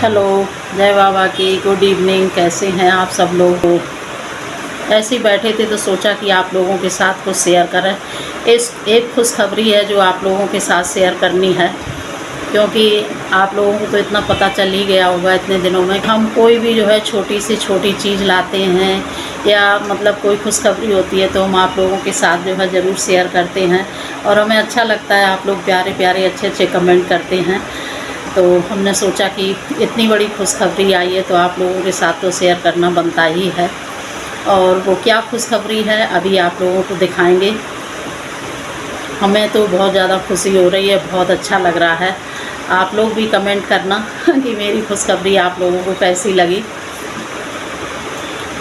Hello, जय बाबा की। Good evening. कैसे हैं आप सब लोग? ऐसे ही बैठे थे तो सोचा कि आप लोगों के साथ कुछ शेयर करें। इस एक खुशखबरी है जो आप लोगों के साथ शेयर करनी है, क्योंकि आप लोगों को तो इतना पता चल ही गया होगा इतने दिनों में। हम कोई भी जो है छोटी से छोटी चीज़ लाते हैं या मतलब कोई खुशखबरी होती है तो हम आप लोगों के साथ जो है ज़रूर शेयर करते हैं, और हमें अच्छा लगता है। आप लोग प्यारे प्यारे अच्छे अच्छे कमेंट करते हैं, तो हमने सोचा कि इतनी बड़ी खुशखबरी आई है तो आप लोगों के साथ तो शेयर करना बनता ही है। और वो क्या खुशखबरी है अभी आप लोगों को दिखाएंगे। हमें तो बहुत ज़्यादा खुशी हो रही है, बहुत अच्छा लग रहा है। आप लोग भी कमेंट करना कि मेरी खुशखबरी आप लोगों को कैसी लगी।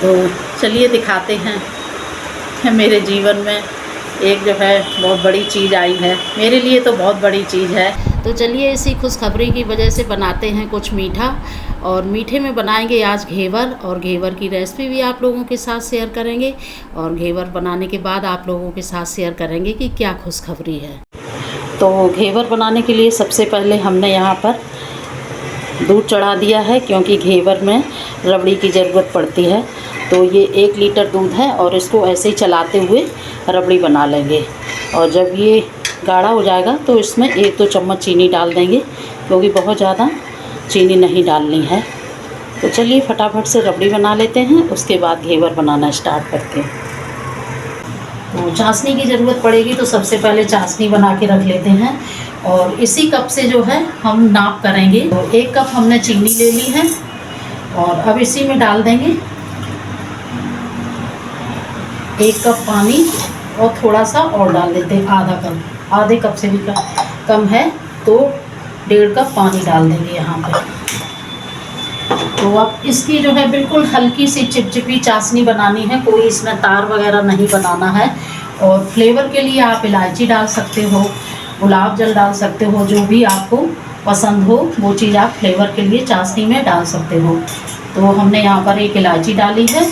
तो चलिए दिखाते हैं। मेरे जीवन में एक जो है बहुत बड़ी चीज़ आई है, मेरे लिए तो बहुत बड़ी चीज़ है। तो चलिए इसी खुशखबरी की वजह से बनाते हैं कुछ मीठा, और मीठे में बनाएंगे आज घेवर, और घेवर की रेसिपी भी आप लोगों के साथ शेयर करेंगे। और घेवर बनाने के बाद आप लोगों के साथ शेयर करेंगे कि क्या खुशखबरी है। तो घेवर बनाने के लिए सबसे पहले हमने यहाँ पर दूध चढ़ा दिया है, क्योंकि घेवर में रबड़ी की ज़रूरत पड़ती है। तो ये 1 लीटर दूध है और इसको ऐसे ही चलाते हुए रबड़ी बना लेंगे। और जब ये गाढ़ा हो जाएगा तो इसमें 1-2 चम्मच चीनी डाल देंगे, क्योंकि बहुत ज़्यादा चीनी नहीं डालनी है। तो चलिए फटाफट से रबड़ी बना लेते हैं, उसके बाद घेवर बनाना स्टार्ट करते हैं। तो चाशनी की ज़रूरत पड़ेगी, तो सबसे पहले चाशनी बना के रख लेते हैं। और इसी कप से जो है हम नाप करेंगे। तो 1 कप हमने चीनी ले ली है, और अब इसी में डाल देंगे 1 कप पानी, और थोड़ा सा और डाल देते हैं, आधा कप। आधे कप से भी कम है तो 1.5 कप पानी डाल देंगे यहाँ पे। तो अब इसकी जो है बिल्कुल हल्की सी चिपचिपी चाशनी बनानी है, कोई इसमें तार वगैरह नहीं बनाना है। और फ्लेवर के लिए आप इलायची डाल सकते हो, गुलाब जल डाल सकते हो, जो भी आपको पसंद हो वो चीज़ आप फ्लेवर के लिए चाशनी में डाल सकते हो। तो हमने यहाँ पर 1 इलायची डाली है।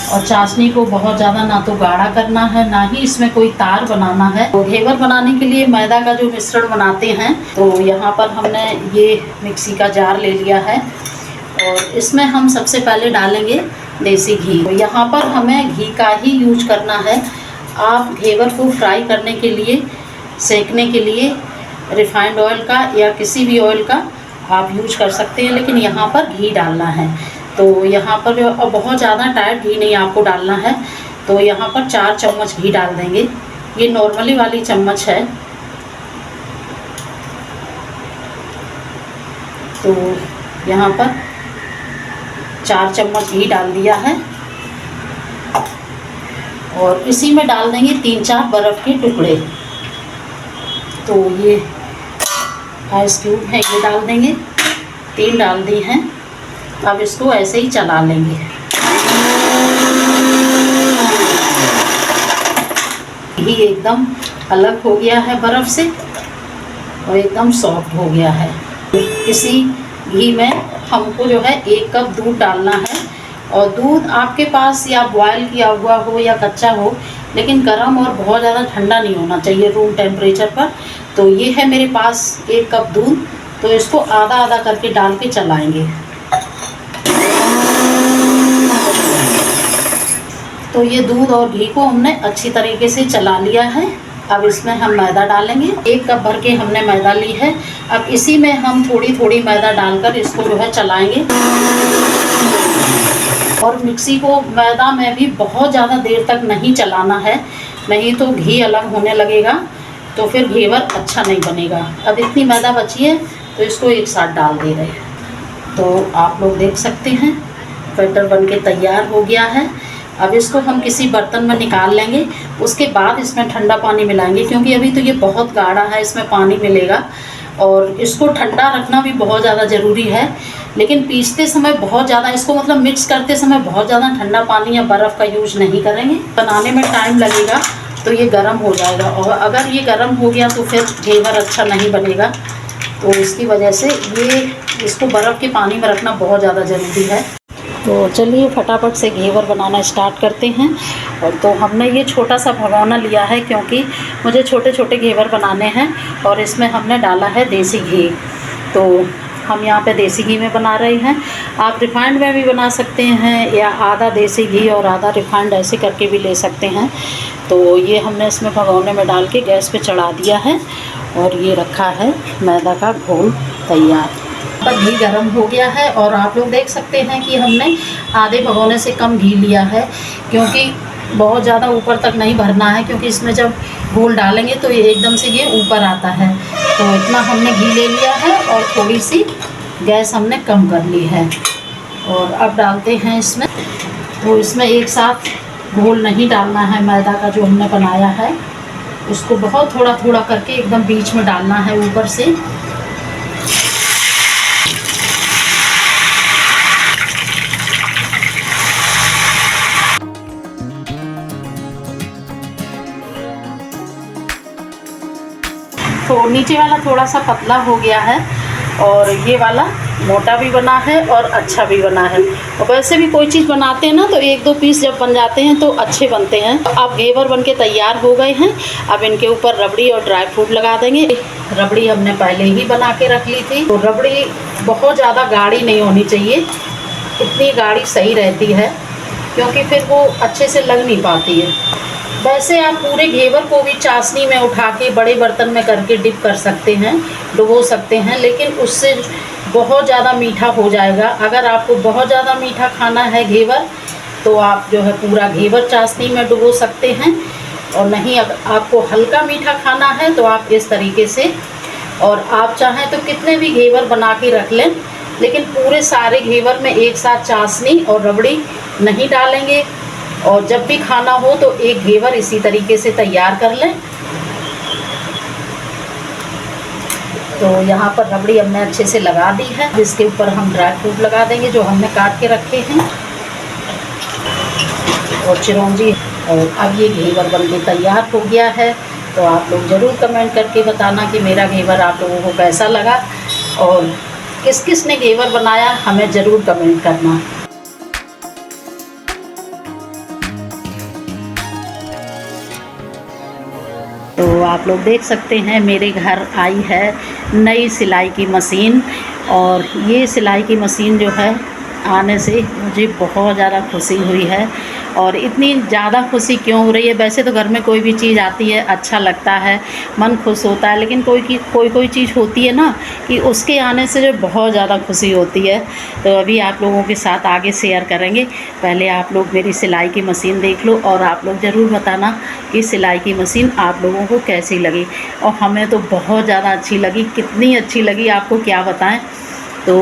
और चाशनी को बहुत ज़्यादा ना तो गाढ़ा करना है, ना ही इसमें कोई तार बनाना है। तो घेवर बनाने के लिए मैदा का जो मिश्रण बनाते हैं, तो यहाँ पर हमने ये मिक्सी का जार ले लिया है, और इसमें हम सबसे पहले डालेंगे देसी घी। तो यहाँ पर हमें घी का ही यूज करना है। आप घेवर को फ्राई करने के लिए, सेकने के लिए रिफाइंड ऑयल का या किसी भी ऑयल का आप यूज कर सकते हैं, लेकिन यहाँ पर घी डालना है। तो यहाँ पर बहुत ज़्यादा टाइट घी नहीं आपको डालना है। तो यहाँ पर 4 चम्मच घी डाल देंगे, ये नॉर्मली वाली चम्मच है। तो यहाँ पर 4 चम्मच घी डाल दिया है, और इसी में डाल देंगे 3-4 बर्फ़ के टुकड़े। तो ये आइस क्यूब है, ये डाल देंगे, 3 डाल दी हैं। अब इसको ऐसे ही चला लेंगे। घी एकदम अलग हो गया है बर्फ़ से, और एकदम सॉफ्ट हो गया है। इसी घी में हमको जो है 1 कप दूध डालना है। और दूध आपके पास या बॉयल किया हुआ हो या कच्चा हो, लेकिन गर्म और बहुत ज़्यादा ठंडा नहीं होना चाहिए, रूम टेम्परेचर पर। तो ये है मेरे पास 1 कप दूध, तो इसको आधा आधा करके डाल के चलाएंगे। तो ये दूध और घी को हमने अच्छी तरीके से चला लिया है। अब इसमें हम मैदा डालेंगे, 1 कप भर के हमने मैदा ली है। अब इसी में हम थोड़ी थोड़ी मैदा डालकर इसको जो है चलाएंगे। और मिक्सी को मैदा में भी बहुत ज़्यादा देर तक नहीं चलाना है, नहीं तो घी अलग होने लगेगा, तो फिर घेवर अच्छा नहीं बनेगा। अब इतनी मैदा बची है तो इसको एक साथ डाल दे रहे हैं। तो आप लोग देख सकते हैं बैटर बन के तैयार हो गया है। अब इसको हम किसी बर्तन में निकाल लेंगे, उसके बाद इसमें ठंडा पानी मिलाएंगे, क्योंकि अभी तो ये बहुत गाढ़ा है, इसमें पानी मिलेगा। और इसको ठंडा रखना भी बहुत ज़्यादा ज़रूरी है, लेकिन पीसते समय बहुत ज़्यादा इसको मतलब मिक्स करते समय बहुत ज़्यादा ठंडा पानी या बर्फ़ का यूज़ नहीं करेंगे। बनाने में टाइम लगेगा तो ये गर्म हो जाएगा, और अगर ये गर्म हो गया तो फिर घेवर अच्छा नहीं बनेगा। तो इसकी वजह से ये इसको बर्फ़ के पानी में रखना बहुत ज़्यादा ज़रूरी है। तो चलिए फटाफट से घेवर बनाना स्टार्ट करते हैं। और तो हमने ये छोटा सा भगोना लिया है, क्योंकि मुझे छोटे छोटे घेवर बनाने हैं, और इसमें हमने डाला है देसी घी। तो हम यहाँ पे देसी घी में बना रहे हैं। आप रिफाइंड में भी बना सकते हैं या आधा देसी घी और आधा रिफाइंड ऐसे करके भी ले सकते हैं। तो ये हमने इसमें भगोने में डाल के गैस पे चढ़ा दिया है और ये रखा है मैदा का घोल तैयार। पर घी गर्म हो गया है और आप लोग देख सकते हैं कि हमने आधे भगोने से कम घी लिया है, क्योंकि बहुत ज़्यादा ऊपर तक नहीं भरना है, क्योंकि इसमें जब घोल डालेंगे तो ये एकदम से ये ऊपर आता है। तो इतना हमने घी ले लिया है और थोड़ी सी गैस हमने कम कर ली है। और अब डालते हैं इसमें, तो इसमें एक साथ घोल नहीं डालना है। मैदा का जो हमने बनाया है उसको बहुत थोड़ा थोड़ा करके एकदम बीच में डालना है ऊपर से। तो नीचे वाला थोड़ा सा पतला हो गया है और ये वाला मोटा भी बना है और अच्छा भी बना है। और वैसे भी कोई चीज़ बनाते हैं ना तो एक दो पीस जब बन जाते हैं तो अच्छे बनते हैं। तो अब घेवर बनके तैयार हो गए हैं। अब इनके ऊपर रबड़ी और ड्राई फ्रूट लगा देंगे। रबड़ी हमने पहले ही बना के रख ली थी। तो रबड़ी बहुत ज़्यादा गाढ़ी नहीं होनी चाहिए, इतनी गाढ़ी सही रहती है, क्योंकि फिर वो अच्छे से लग नहीं पाती है। वैसे आप पूरे घेवर को भी चाशनी में उठा के बड़े बर्तन में करके डिप कर सकते हैं, डुबो सकते हैं, लेकिन उससे बहुत ज़्यादा मीठा हो जाएगा। अगर आपको बहुत ज़्यादा मीठा खाना है घेवर, तो आप जो है पूरा घेवर चाशनी में डुबो सकते हैं। और नहीं, अगर आपको हल्का मीठा खाना है तो आप इस तरीके से, और आप चाहें तो कितने भी घेवर बना के रख लें, लेकिन पूरे सारे घेवर में एक साथ चाशनी और रबड़ी नहीं डालेंगे। और जब भी खाना हो तो एक घेवर इसी तरीके से तैयार कर लें। तो यहाँ पर रबड़ी हमने अच्छे से लगा दी है। इसके ऊपर हम ड्राई फ्रूट लगा देंगे जो हमने काट के रखे हैं, और चिरौंजी। और अब ये घेवर बनके तैयार हो गया है। तो आप लोग ज़रूर कमेंट करके बताना कि मेरा घेवर आप लोगों को कैसा लगा, और किस किस ने घेवर बनाया हमें ज़रूर कमेंट करना। तो आप लोग देख सकते हैं मेरे घर आई है नई सिलाई की मशीन, और ये सिलाई की मशीन जो है आने से मुझे बहुत ज़्यादा खुशी हुई है। और इतनी ज़्यादा खुशी क्यों हो रही है, वैसे तो घर में कोई भी चीज़ आती है अच्छा लगता है, मन खुश होता है, लेकिन कोई चीज़ होती है ना कि उसके आने से जो बहुत ज़्यादा खुशी होती है। तो अभी आप लोगों के साथ आगे शेयर करेंगे। पहले आप लोग मेरी सिलाई की मशीन देख लो, और आप लोग ज़रूर बताना कि सिलाई की मशीन आप लोगों को कैसी लगी। और हमें तो बहुत ज़्यादा अच्छी लगी, कितनी अच्छी लगी आपको क्या बताएँ। तो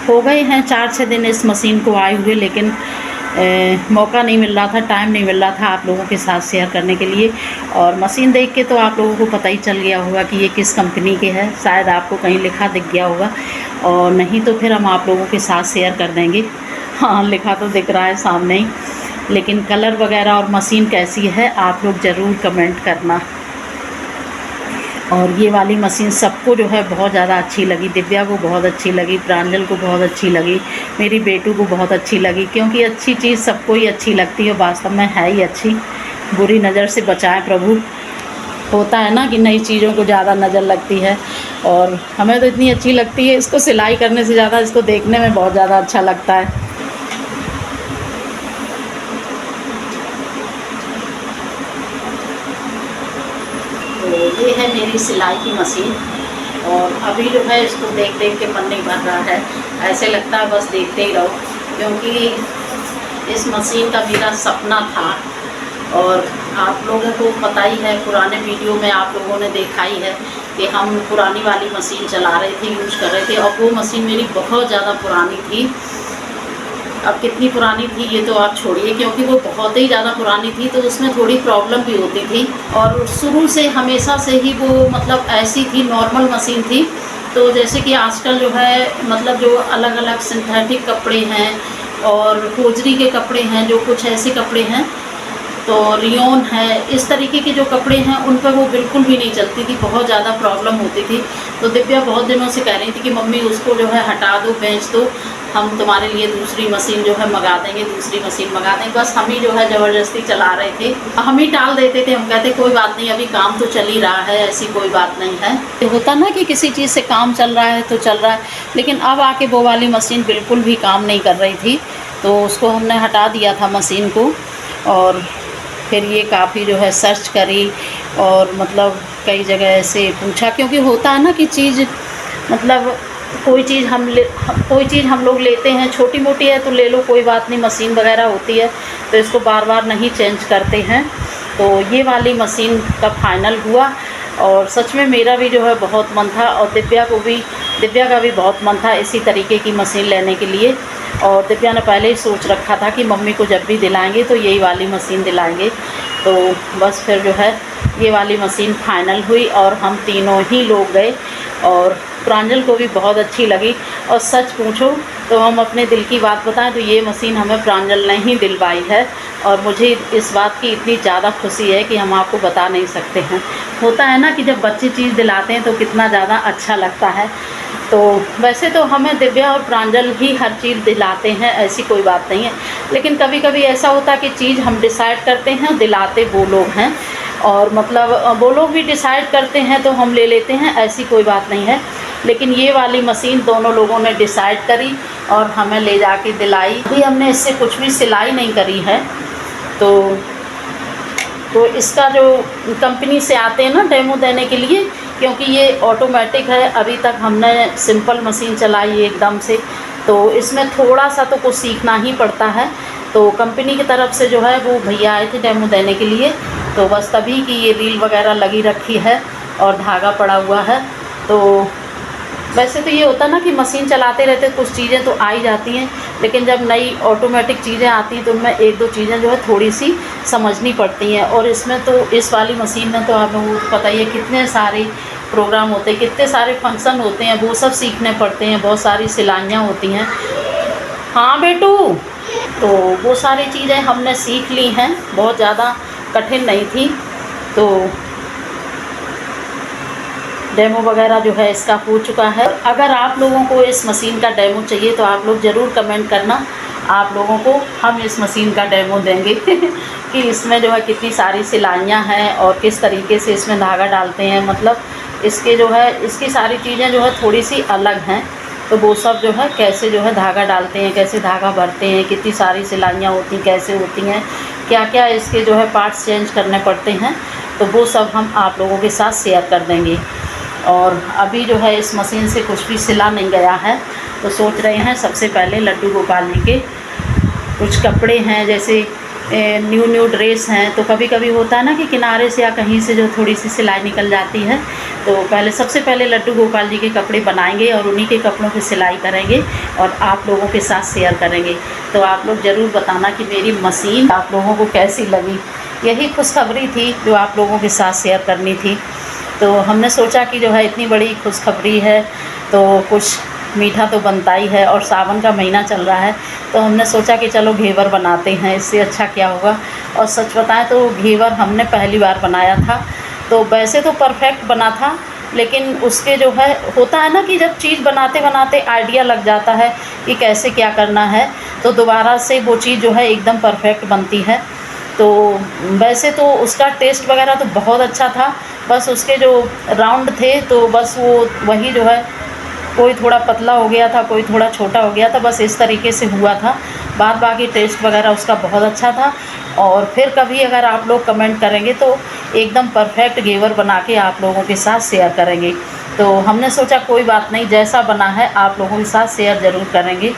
हो गए हैं 4-6 दिन इस मशीन को आए हुए, लेकिन मौका नहीं मिल रहा था, टाइम नहीं मिल रहा था आप लोगों के साथ शेयर करने के लिए। और मशीन देख के तो आप लोगों को पता ही चल गया होगा कि ये किस कंपनी के है, शायद आपको कहीं लिखा दिख गया होगा, और नहीं तो फिर हम आप लोगों के साथ शेयर कर देंगे। हाँ, लिखा तो दिख रहा है सामने ही, लेकिन कलर वगैरह और मशीन कैसी है आप लोग ज़रूर कमेंट करना। और ये वाली मशीन सबको जो है बहुत ज़्यादा अच्छी लगी। दिव्या को बहुत अच्छी लगी, प्रांजल को बहुत अच्छी लगी, मेरी बेटू को बहुत अच्छी लगी, क्योंकि अच्छी चीज़ सबको ही अच्छी लगती है, वास्तव में है ही अच्छी। बुरी नज़र से बचाएं प्रभु। होता है ना कि नई चीज़ों को ज़्यादा नज़र लगती है, और हमें तो इतनी अच्छी लगती है, इसको सिलाई करने से ज़्यादा इसको देखने में बहुत ज़्यादा अच्छा लगता है। तो ये है मेरी सिलाई की मशीन, और अभी जो है इसको देख देख के मन नहीं भर रहा है, ऐसे लगता है बस देखते ही रहो, क्योंकि इस मशीन का मेरा सपना था। और आप लोगों को पता ही है, पुराने वीडियो में आप लोगों ने देखा ही है कि हम पुरानी वाली मशीन चला रहे थे, यूज़ कर रहे थे, और वो मशीन मेरी बहुत ज़्यादा पुरानी थी। अब कितनी पुरानी थी ये तो आप छोड़िए, क्योंकि वो बहुत ही ज़्यादा पुरानी थी, तो उसमें थोड़ी प्रॉब्लम भी होती थी। और शुरू से हमेशा से ही वो मतलब ऐसी थी, नॉर्मल मशीन थी। तो जैसे कि आजकल जो है मतलब जो अलग अलग सिंथेटिक कपड़े हैं और होजरी के कपड़े हैं, जो कुछ ऐसे कपड़े हैं, तो रियोन है, इस तरीके के जो कपड़े हैं उन पर वो बिल्कुल भी नहीं चलती थी, बहुत ज़्यादा प्रॉब्लम होती थी। तो दिव्या बहुत दिनों से कह रही थी कि मम्मी उसको जो है हटा दो, बेच दो, हम तुम्हारे लिए दूसरी मशीन जो है मंगा देंगे, दूसरी मशीन मंगा देंगे। बस हम ही जो है ज़बरदस्ती चला रहे थे, हम ही टाल देते थे। हम कहते कोई बात नहीं, अभी काम तो चल ही रहा है, ऐसी कोई बात नहीं है। तो होता ना कि किसी चीज़ से काम चल रहा है तो चल रहा है, लेकिन अब आके वो वाली मशीन बिल्कुल भी काम नहीं कर रही थी, तो उसको हमने हटा दिया था मशीन को। और फिर ये काफ़ी जो है सर्च करी और मतलब कई जगह ऐसे पूछा, क्योंकि होता है ना कि चीज़ मतलब कोई चीज़ हम लोग लेते हैं, छोटी मोटी है तो ले लो, कोई बात नहीं, मशीन वगैरह होती है तो इसको बार बार नहीं चेंज करते हैं। तो ये वाली मशीन का फाइनल हुआ और सच में मेरा भी जो है बहुत मन था और दिव्या का भी बहुत मन था इसी तरीके की मशीन लेने के लिए। और दिव्या ने पहले ही सोच रखा था कि मम्मी को जब भी दिलाएंगे तो यही वाली मशीन दिलाएंगे। तो बस फिर जो है ये वाली मशीन फाइनल हुई और हम तीनों ही लोग गए और प्रांजल को भी बहुत अच्छी लगी। और सच पूछो तो हम अपने दिल की बात बताएं तो ये मशीन हमें प्रांजल ने ही दिलवाई है और मुझे इस बात की इतनी ज़्यादा खुशी है कि हम आपको बता नहीं सकते हैं। होता है ना कि जब बच्चे चीज़ दिलाते हैं तो कितना ज़्यादा अच्छा लगता है। तो वैसे तो हमें दिव्या और प्रांजल ही हर चीज़ दिलाते हैं, ऐसी कोई बात नहीं है, लेकिन कभी कभी ऐसा होता है कि चीज़ हम डिसाइड करते हैं, दिलाते वो लोग हैं, और मतलब वो लोग भी डिसाइड करते हैं तो हम ले लेते हैं, ऐसी कोई बात नहीं है। लेकिन ये वाली मशीन दोनों लोगों ने डिसाइड करी और हमें ले जाके दिलाई। अभी हमने इससे कुछ भी सिलाई नहीं करी है। तो इसका जो कंपनी से आते हैं ना डेमो देने के लिए, क्योंकि ये ऑटोमेटिक है, अभी तक हमने सिंपल मशीन चलाई एकदम से, तो इसमें थोड़ा सा तो कुछ सीखना ही पड़ता है। तो कंपनी की तरफ से जो है वो भैया आए थे डेमो देने के लिए, तो बस तभी कि ये रील वगैरह लगी रखी है और धागा पड़ा हुआ है। तो वैसे तो ये होता ना कि मशीन चलाते रहते कुछ चीज़ें तो आ ही जाती हैं, लेकिन जब नई ऑटोमेटिक चीज़ें आती हैं तो उनमें एक दो चीज़ें जो है थोड़ी सी समझनी पड़ती हैं। और इसमें तो इस वाली मशीन में तो आपको पता ही है कितने सारे प्रोग्राम होते हैं, कितने सारे फंक्शन होते हैं, वो सब सीखने पड़ते हैं, बहुत सारी सिलाइयाँ होती हैं। हाँ बेटू, तो वो सारी चीज़ें हमने सीख ली हैं, बहुत ज़्यादा कठिन नहीं थी। तो डेमो वगैरह जो है इसका हो चुका है। अगर आप लोगों को इस मशीन का डेमो चाहिए तो आप लोग ज़रूर कमेंट करना, आप लोगों को हम इस मशीन का डेमो देंगे कि इसमें जो है कितनी सारी सिलाइयाँ हैं और किस तरीके से इसमें धागा डालते हैं, मतलब इसके जो है इसकी सारी चीज़ें जो है थोड़ी सी अलग हैं। तो वो सब जो है कैसे जो है धागा डालते हैं, कैसे धागा भरते हैं, कितनी सारी सिलाइयाँ होती कैसे होती हैं, क्या क्या इसके जो है पार्ट्स चेंज करने पड़ते हैं, तो वो सब हम आप लोगों के साथ शेयर कर देंगे। और अभी जो है इस मशीन से कुछ भी सिला नहीं गया है, तो सोच रहे हैं सबसे पहले लड्डू गोपाल जी के कुछ कपड़े हैं, जैसे न्यू ड्रेस हैं, तो कभी कभी होता है ना कि किनारे से या कहीं से जो थोड़ी सी सिलाई निकल जाती है, तो सबसे पहले लड्डू गोपाल जी के कपड़े बनाएंगे और उन्हीं के कपड़ों पे सिलाई करेंगे और आप लोगों के साथ शेयर करेंगे। तो आप लोग ज़रूर बताना कि मेरी मशीन आप लोगों को कैसी लगी। यही खुशखबरी थी जो आप लोगों के साथ शेयर करनी थी। तो हमने सोचा कि जो है इतनी बड़ी खुशखबरी है तो कुछ मीठा तो बनता ही है, और सावन का महीना चल रहा है तो हमने सोचा कि चलो घेवर बनाते हैं, इससे अच्छा क्या होगा। और सच बताएं तो घेवर हमने पहली बार बनाया था, तो वैसे तो परफेक्ट बना था, लेकिन उसके जो है होता है ना कि जब चीज़ बनाते बनाते आइडिया लग जाता है कि कैसे क्या करना है, तो दोबारा से वो चीज़ जो है एकदम परफेक्ट बनती है। तो वैसे तो उसका टेस्ट वगैरह तो बहुत अच्छा था, बस उसके जो राउंड थे तो बस वही जो है कोई थोड़ा पतला हो गया था, कोई थोड़ा छोटा हो गया था, बस इस तरीके से हुआ था। बाद बाकी टेस्ट वगैरह उसका बहुत अच्छा था। और फिर कभी अगर आप लोग कमेंट करेंगे तो एकदम परफेक्ट घेवर बना के आप लोगों के साथ शेयर करेंगे। तो हमने सोचा कोई बात नहीं, जैसा बना है आप लोगों के साथ शेयर ज़रूर करेंगे।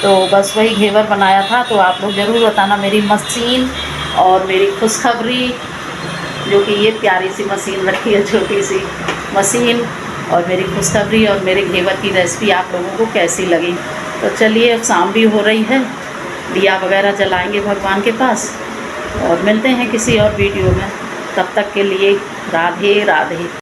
तो बस वही घेवर बनाया था, तो आप लोग ज़रूर बताना मेरी मशीन और मेरी खुशखबरी, जो कि ये प्यारी सी मशीन रखी है, छोटी सी मशीन, और मेरी खुशखबरी और मेरे घेवर की रेसिपी आप लोगों को कैसी लगी। तो चलिए अब शाम भी हो रही है, दिया वगैरह जलाएंगे भगवान के पास और मिलते हैं किसी और वीडियो में। तब तक के लिए राधे राधे।